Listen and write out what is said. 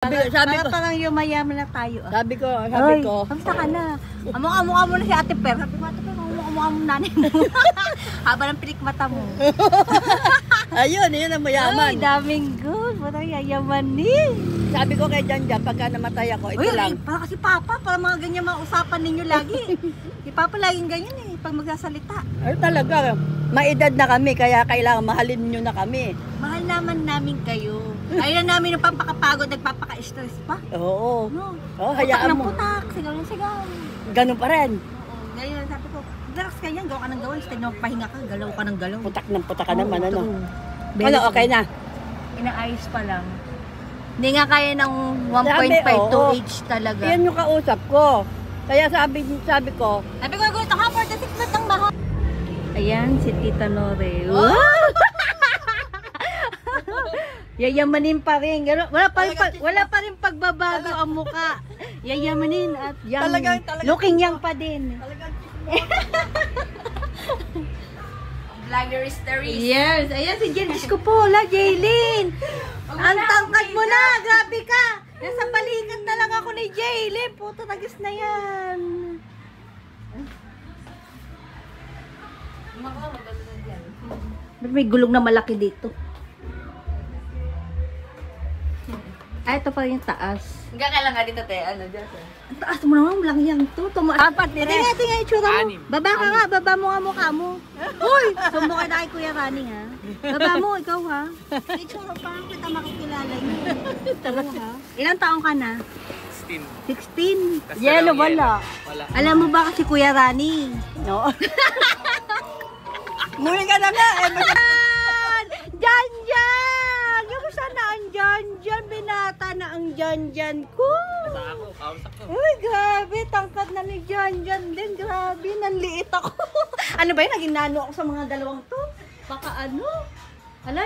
Sabi ko, parang yumayaman na tayo. sabi ko, Kamusta ka na? Amok-amok mo na si Ate Per. Sabi ko, Ate Per, amok-amok mo nanay mo. Haba ng pilik mata mo. ayun, yun ang mayaman. Ay, daming good. Parang yayamanin. Sabi ko kay Janjan, pagka namatay ako, ito Uy, lang. parang kasi Papa, parang mga ganyan mga usapan ninyo lagi. Si Papa laging ganyan eh, pag magsasalita. Ay talaga, maedad na kami, kaya kailangan mahalin nyo na kami. Mahal naman namin kayo. Ayaw na namin ng pampakapagod, nagpapaka-stress pa. Oo. No? Oo, hayaan mo. Putak, sigaw ng sigaw. Ganun pa rin. Oo, ganyan. Sabi ko, relax ka yan, gawa ka ng gawa. Instead na pahinga ka, galaw ka ng galaw. Putak ng putak ka naman, ano. Very Ano, okay na? Inaayos pa lang. Hindi nga kaya ng 1.5 oo. to age talaga. Yan yung kausap ko. Kaya sabi ko, Sabi ko, ito ha, 46 na tang baho. Ayan, si Tita Nore. Oh! Yayamanin pa rin. Wala pa rin pagbabago ang muka. Yayamanin at young. Talagang- Looking young pa din. Vlogger Stories. Yes, ayan si Jen. Diyos ko po, Jaylin. Ang tangkad mo na, grabe ka. Nasa balikat na lang ako ni Jaylin. Puto, tagis na yan. Ba't may gulong na malaki dito? Ay, ito pa yung taas. Hanggang kailan nga dito, te? Ano, dyan, te? Ang taas mo naman, lang yan to. Apat, tingnan itsura mo. Anim. Baba ka nga, baba mo nga mukha mo. Hoy! Sumbo ka na kay Kuya Rani, ha? Baba mo, ikaw, ha? Itsura pa, kita makikilala niyo. Ito, ha? Ilang taong ka na? 16. 16? Yelo, wala. Alam mo ba kasi Kuya Rani? no. Muli ka na nga. Janjan! Yung sana ang Janjan, binata na ang Janjan ko. Uy, grabe, tangkad na ni Janjan din. Grabe, nanliit ako. Ano ba yun? Naging nano ako sa mga dalawang to. Baka ano? Ala,